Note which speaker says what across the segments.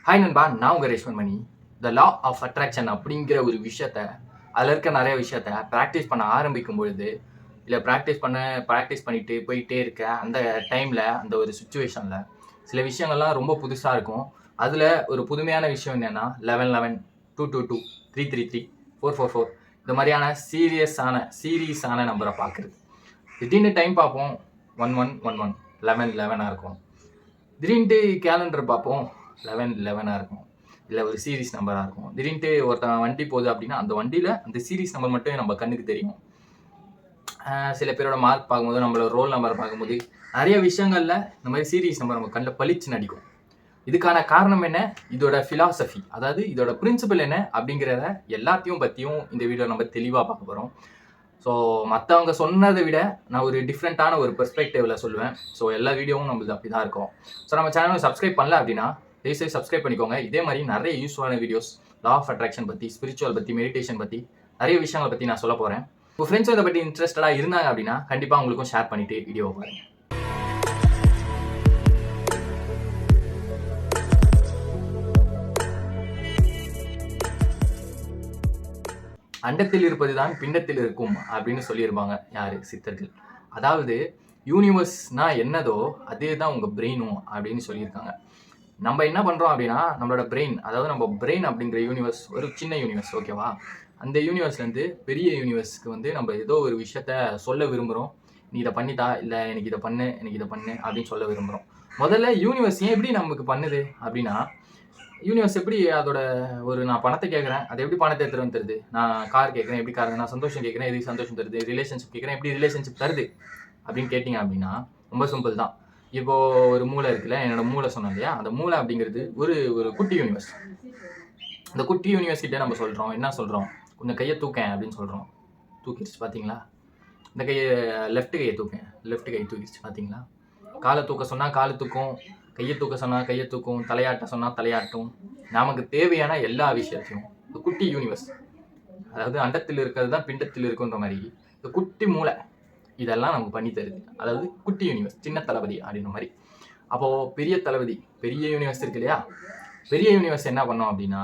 Speaker 1: Hi நண்பா, நான் உங்கள் ரேஷ்மன் மணி. த லா ஆஃப் அட்ராக்ஷன் அப்படிங்கிற ஒரு விஷயத்த, அதில் இருக்க நிறைய விஷயத்த ப்ராக்டிஸ் பண்ண ஆரம்பிக்கும் பொழுது, இல்லை ப்ராக்டிஸ் பண்ணிட்டு போயிட்டே இருக்க அந்த டைமில், அந்த ஒரு சுச்சுவேஷனில் சில விஷயங்கள்லாம் ரொம்ப புதுசாக இருக்கும். அதில் ஒரு புதுமையான விஷயம் என்னென்னா 11 11 2 2 2 3 3 3 4 4 4 இந்த மாதிரியான சீரியஸான நம்பரை பார்க்குறது. திடீர்னு டைம் பார்ப்போம் 11 11 11 11 இருக்கும். திடீர்னுட்டு கேலண்டர் பார்ப்போம் 11 11 இருக்கும். இல்லை ஒரு சீரிஸ் நம்பராக இருக்கும். திடீர்னுட்டு ஒருத்தன் வண்டி போகுது அப்படின்னா அந்த வண்டியில் அந்த சீரிஸ் நம்பர் மட்டும் நம்ம கண்ணுக்கு தெரியும். சில பேரோட மார்க் பார்க்கும்போது, நம்மளோட ரோல் நம்பரை பார்க்கும்போது, நிறைய விஷயங்களில் இந்த மாதிரி சீரிஸ் நம்பர் நம்ம கண்ணில் பளிச்சு நடிக்கும். இதுக்கான காரணம் என்ன, இதோட ஃபிலாசபி, அதாவது இதோட பிரின்சிபல் என்ன அப்படிங்கிறத எல்லாத்தையும் பற்றியும் இந்த வீடியோ நம்ம தெளிவாக பார்க்க போகிறோம். ஸோ மற்றவங்க சொன்னதை விட நான் ஒரு டிஃப்ரெண்ட்டான ஒரு பெர்ஸ்பெக்டிவில் சொல்லுவேன். ஸோ எல்லா வீடியோவும் நம்மளுக்கு அப்படி தான் இருக்கும். ஸோ நம்ம சேனலை சப்ஸ்கிரைப் பண்ணல அப்படின்னா தயவுசெய்து சப்ஸ்கிரைப் பண்ணிக்கோங்க. இதே மாதிரி நிறைய யூஸ்ஃபுல்லான வீடியோஸ், லா ஆஃப் அட்ராக்ஷன் பற்றி, ஸ்பிரிச்சுவல் பற்றி, மெடிடேஷன் பற்றி, நிறைய விஷயங்களை பற்றி நான் சொல்ல போகிறேன். உங்கள் ஃப்ரெண்ட்ஸ் இதை பற்றி இன்ட்ரெஸ்டடாக இருந்தாங்க அப்படின்னா கண்டிப்பாக உங்களுக்கும் ஷேர் பண்ணிவிட்டு வீடியோவை பாருங்கள். அண்டத்தில் இருப்பதுதான் பிண்டத்தில் இருக்கும் அப்படின்னு சொல்லியிருப்பாங்க யாரு, சித்தர்கள். அதாவது யூனிவர்ஸ்னா என்னதோ அதே தான் உங்கள் பிரெயினும் அப்படின்னு சொல்லியிருக்காங்க. நம்ம என்ன பண்ணுறோம் அப்படின்னா, நம்மளோட பிரெயின், அதாவது நம்ம பிரெயின் அப்படிங்கிற யூனிவர்ஸ் ஒரு சின்ன யூனிவர்ஸ், ஓகேவா? அந்த யூனிவர்ஸ்லேருந்து பெரிய யூனிவர்ஸ்க்கு வந்து நம்ம ஏதோ ஒரு விஷயத்த சொல்ல விரும்புகிறோம். நீ இதை பண்ணித்தா, இல்லை எனக்கு இதை பண்ணு, எனக்கு இதை பண்ணு அப்படின்னு சொல்ல விரும்புகிறோம். முதல்ல யூனிவர்ஸ் ஏன் எப்படி நமக்கு பண்ணுது அப்படின்னா, யூனிவர்ஸ் எப்படி அதோட நான் பணத்தை கேட்குறேன், அது எப்படி பணத்தை எடுத்துகிட்டு தருது? நான் கார் கேட்குறேன், எப்படி கார்? நான் சந்தோஷம் கேட்குறேன், எதுக்கு சந்தோஷம் தருது? ரிலேஷன்ஷிப் கேட்குறேன், எப்படி ரிலேஷன்ஷிப் தருது அப்படின்னு கேட்டிங்க அப்படின்னா ரொம்ப சிம்பிள் தான். இப்போது ஒரு மூளை இருக்குல்ல, என்னோட மூளை சொன்னேன் இல்லையா, அந்த மூளை அப்படிங்கிறது ஒரு ஒரு குட்டி யூனிவர்ஸ். இந்த குட்டி யூனிவர்ஸ்கிட்ட நம்ம சொல்கிறோம், என்ன சொல்கிறோம்? கொஞ்சம் கையை தூக்கேன் அப்படின்னு சொல்கிறோம். தூக்கிடுச்சு பார்த்தீங்களா? இந்த கையை லெஃப்ட் கையை தூக்கேன், லெஃப்ட் கையை தூக்கிடுச்சு பார்த்தீங்களா? காலை தூக்க சொன்னால் காலை தூக்கும், கையை தூக்க சொன்னால் கையை தூக்கும், தலையாட்ட சொன்னால் தலையாட்டும். நமக்கு தேவையான எல்லா விஷயத்தையும் இந்த குட்டி யூனிவர்ஸ், அதாவது அண்டத்தில் இருக்கிறது தான் பிண்டத்தில் இருக்குன்ற மாதிரி இந்த குட்டி மூளை இதெல்லாம் நமக்கு பண்ணி தருது. அதாவது குட்டி யூனிவர்ஸ், சின்ன தளபதி அப்படின்ற மாதிரி. அப்போது பெரிய தளபதி, பெரிய யூனிவர்ஸ் இருக்கு இல்லையா, பெரிய யூனிவர்ஸ் என்ன பண்ணோம் அப்படின்னா,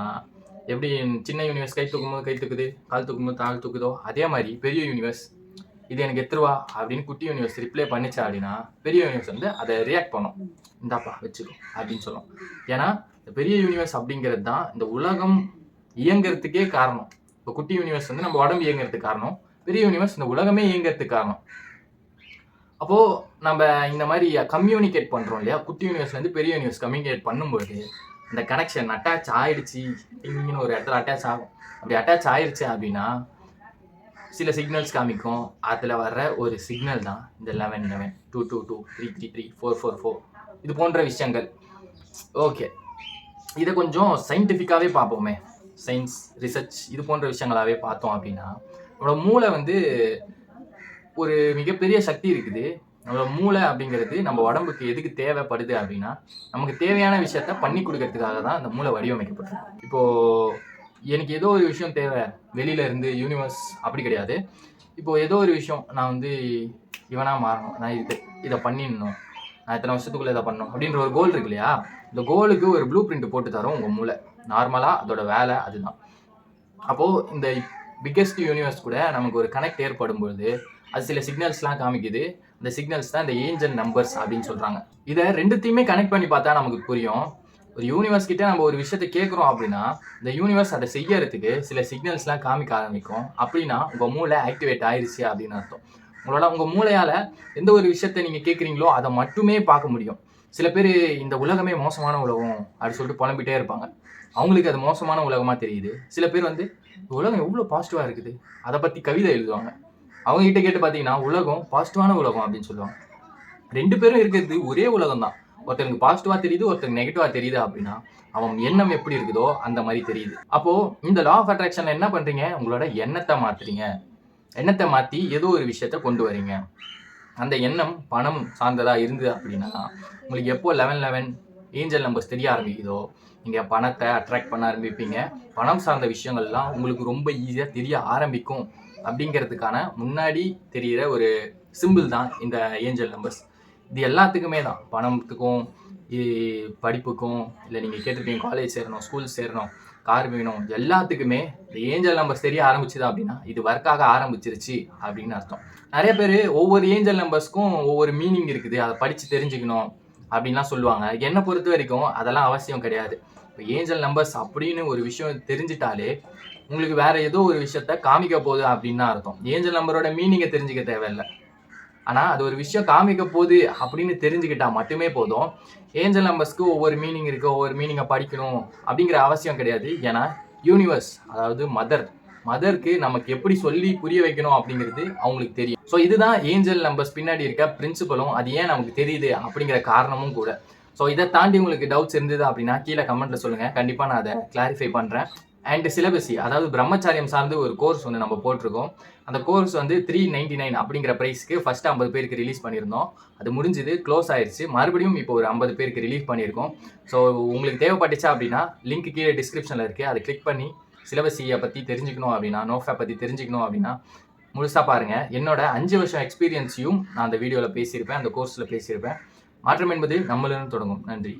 Speaker 1: எப்படி சின்ன யூனிவர்ஸ் கை தூக்கும்போது கை தூக்குது, கால் தூக்கும்போது கால் தூக்குதோ, அதே மாதிரி பெரிய யூனிவர்ஸ் இது எனக்கு எத்துருவா அப்படின்னு குட்டி யூனிவர்ஸ் ரிப்ளை பண்ணிச்சா அப்படின்னா, பெரிய யூனிவர்ஸ் வந்து அதை ரியாக்ட் பண்ணும். இந்தாப்பா வச்சுக்கோ அப்படின்னு சொல்லும். ஏன்னா இந்த பெரிய யூனிவர்ஸ் அப்படிங்கிறது தான் இந்த உலகம் இயங்கிறதுக்கே காரணம். இப்போ குட்டி யூனிவர்ஸ் வந்து நம்ம உடம்பு இயங்கிறதுக்கு காரணம், பெரிய யூனிவர்ஸ் இந்த உலகமே இயங்கிறதுக்கு காரணம். அப்போது நம்ம இந்த மாதிரி கம்யூனிகேட் பண்ணுறோம் இல்லையா, குட்டி யூனிவர்ஸ்லேருந்து பெரிய யூனிவர்ஸ் கம்யூனிகேட் பண்ணும்போது இந்த கனெக்ஷன் அட்டாச் ஆயிடுச்சு, இங்கன்னு ஒரு இடத்துல அட்டாச் ஆகும். அப்படி அட்டாச் ஆயிடுச்சு அப்படின்னா சில சிக்னல்ஸ் காமிக்கும். அதில் வர்ற ஒரு சிக்னல் தான் இந்த 11 11 2 2 2 3 3 3 4 4 4 இது போன்ற விஷயங்கள். ஓகே, இதை கொஞ்சம் சயின்டிஃபிக்காகவே பார்ப்போமே. சயின்ஸ் ரிசர்ச் இது போன்ற விஷயங்களாகவே பார்த்தோம் அப்படின்னா, நம்மளோட மூளை வந்து ஒரு மிகப்பெரிய சக்தி இருக்குது. நம்மளோட மூளை அப்படிங்கிறது நம்ம உடம்புக்கு எதுக்கு தேவைப்படுது அப்படின்னா, நமக்கு தேவையான விஷயத்த பண்ணி கொடுக்கறதுக்காக தான் அந்த மூளை வடிவமைக்கப்பட்டிருக்கு. இப்போது எனக்கு ஏதோ ஒரு விஷயம் தேவை வெளியில இருந்து, யூனிவர்ஸ் அப்படி கிடையாது. இப்போ ஏதோ ஒரு விஷயம் நான் வந்து இவனா மாறணும், நான் இதை பண்ணிடணும், நான் இத்தனை வருஷத்துக்குள்ள இதை பண்ணணும் அப்படின்ற ஒரு கோல் இருக்கு இல்லையா, இந்த கோலுக்கு ஒரு ப்ளூ பிரிண்ட் போட்டு தரும் உங்கள் மூளை. நார்மலாக அதோட வேலை அதுதான். அப்போது இந்த பிக்கெஸ்ட் யூனிவர்ஸ் கூட நமக்கு ஒரு கனெக்ட் ஏற்படும் பொழுது அது சில சிக்னல்ஸ்லாம் காமிக்குது. இந்த சிக்னல்ஸ் தான் இந்த ஏஞ்சல் நம்பர்ஸ் அப்படின்னு சொல்கிறாங்க. இதை ரெண்டுத்தையுமே கனெக்ட் பண்ணி பார்த்தா நமக்கு புரியும். ஒரு யூனிவர்ஸ் கிட்ட நம்ம ஒரு விஷயத்த கேட்குறோம் அப்படின்னா, இந்த யூனிவர்ஸ் அதை செய்யறதுக்கு சில சிக்னல்ஸ்லாம் காமிக்க ஆரம்பிக்கும். அப்படின்னா உங்கள் மூளை ஆக்டிவேட் ஆயிடுச்சு அப்படின்னு அர்த்தம். உங்கள் மூளையால் எந்த ஒரு விஷயத்த நீங்கள் கேட்குறீங்களோ அதை மட்டுமே பார்க்க முடியும். சில பேர் இந்த உலகமே மோசமான உலகம் அப்படின்னு சொல்லிட்டு புலம்பிட்டே இருப்பாங்க. அவங்களுக்கு அது மோசமான உலகமாக தெரியுது. சில பேர் வந்து உலகம் எவ்வளோ பாசிட்டிவாக இருக்குது அதை பற்றி கவிதை எழுதுவாங்க. அவங்ககிட்ட கேட்டு பார்த்தீங்கன்னா உலகம் பாசிட்டிவான உலகம் அப்படின்னு சொல்லுவாங்க. ரெண்டு பேரும் இருக்கிறது ஒரே உலகம் தான். ஒருத்தருக்கு பாசிட்டிவா தெரியுது, ஒருத்தருக்கு நெகட்டிவா தெரியுது அப்படின்னா அவன் எண்ணம் எப்படி இருக்குதோ அந்த மாதிரி தெரியுது. அப்போ இந்த லா ஆஃப் அட்ராக்ஷன்ல என்ன பண்றீங்க, உங்களோட எண்ணத்தை மாத்துறீங்க. எண்ணத்தை மாத்தி ஏதோ ஒரு விஷயத்த கொண்டு வரீங்க. அந்த எண்ணம் பணம் சார்ந்ததா இருந்தது அப்படின்னா உங்களுக்கு எப்போ 11 11 ஏஞ்சல் நம்பர்ஸ் தெரிய ஆரம்பிக்குதோ நீங்க பணத்தை அட்ராக்ட் பண்ண ஆரம்பிப்பீங்க. பணம் சார்ந்த விஷயங்கள்லாம் உங்களுக்கு ரொம்ப ஈஸியா தெரிய ஆரம்பிக்கும். அப்படிங்கிறதுக்கான முன்னாடி தெரிகிற ஒரு சிம்பிள் தான் இந்த ஏஞ்சல் நம்பர்ஸ். இது எல்லாத்துக்குமே தான், பணத்துக்கும் படிப்புக்கும் இல்லை நீங்கள் கேட்டிருப்பீங்க காலேஜ் சேரணும், ஸ்கூல் சேரணும், கார் வேணும், எல்லாத்துக்குமே இந்த ஏஞ்சல் நம்பர்ஸ் தெரிய ஆரம்பிச்சுதா அப்படின்னா இது ஒர்க்காக ஆரம்பிச்சிருச்சு அப்படின்னு அர்த்தம். நிறைய பேர் ஒவ்வொரு ஏஞ்சல் நம்பர்ஸ்க்கும் ஒவ்வொரு மீனிங் இருக்குது, அதை படித்து தெரிஞ்சுக்கணும் அப்படின்லாம் சொல்லுவாங்க. என்னை பொறுத்த வரைக்கும் அதெல்லாம் அவசியம் கிடையாது. இப்போ ஏஞ்சல் நம்பர்ஸ் அப்படின்னு ஒரு விஷயம் தெரிஞ்சிட்டாலே உங்களுக்கு வேற ஏதோ ஒரு விஷயத்த காமிக்க போகுது அப்படின்னு தான் அர்த்தம். ஏஞ்சல் நம்பரோட மீனிங்கை தெரிஞ்சுக்க தேவையில்லை. ஆனால் அது ஒரு விஷயம் காமிக்க போகுது அப்படின்னு தெரிஞ்சுக்கிட்டா மட்டுமே போதும். ஏஞ்சல் நம்பர்ஸ்க்கு ஒவ்வொரு மீனிங் இருக்குது, ஒவ்வொரு மீனிங்கை படிக்கணும் அப்படிங்கிற அவசியம் கிடையாது. ஏன்னா யூனிவர்ஸ், அதாவது மதருக்கு நமக்கு எப்படி சொல்லி புரிய வைக்கணும் அப்படிங்கிறது அவங்களுக்கு தெரியும். ஸோ இதுதான் ஏஞ்சல் நம்பர்ஸ் பின்னாடி இருக்க பிரின்சிபலும், அது ஏன் நமக்கு தெரியுது அப்படிங்கிற காரணமும் கூட. ஸோ இதை தாண்டி உங்களுக்கு டவுட்ஸ் இருந்தது அப்படின்னா கீழே கமெண்ட்டில் சொல்லுங்கள், கண்டிப்பாக நான் அதை கிளாரிஃபை பண்ணுறேன். அண்ட் சிலபஸி, அதாவது பிரம்மச்சாரியம் சார்ந்து ஒரு கோர்ஸ் ஒன்று நம்ம போட்டிருக்கோம். அந்த கோர்ஸ் வந்து 399 அப்படிங்கிற ப்ரைஸ்க்கு ஃபர்ஸ்ட் 50 பேருக்கு ரிலீஸ் பண்ணியிருந்தோம். அது முடிஞ்சது, க்ளோஸ் ஆயிடுச்சு. மறுபடியும் இப்போ ஒரு 50 பேருக்கு ரிலீஸ் பண்ணியிருக்கோம். ஸோ உங்களுக்கு தேவைப்பட்டுச்சா அப்படின்னா லிங்க் கீழே டிஸ்கிரிப்ஷனில் இருக்குது, அதை கிளிக் பண்ணி சிலபஸியை பற்றி தெரிஞ்சுக்கணும் அப்படின்னா, நோஃபை பற்றி தெரிஞ்சுக்கணும் அப்படின்னா முழுசாக பாருங்கள். என்னோட 5 வருஷம் எக்ஸ்பீரியன்ஸையும் நான் அந்த வீடியோவில் பேசியிருப்பேன், அந்த கோர்ஸில் பேசியிருப்பேன். மாற்றம் என்பது நம்மளிருந்து தொடங்கும். நன்றி.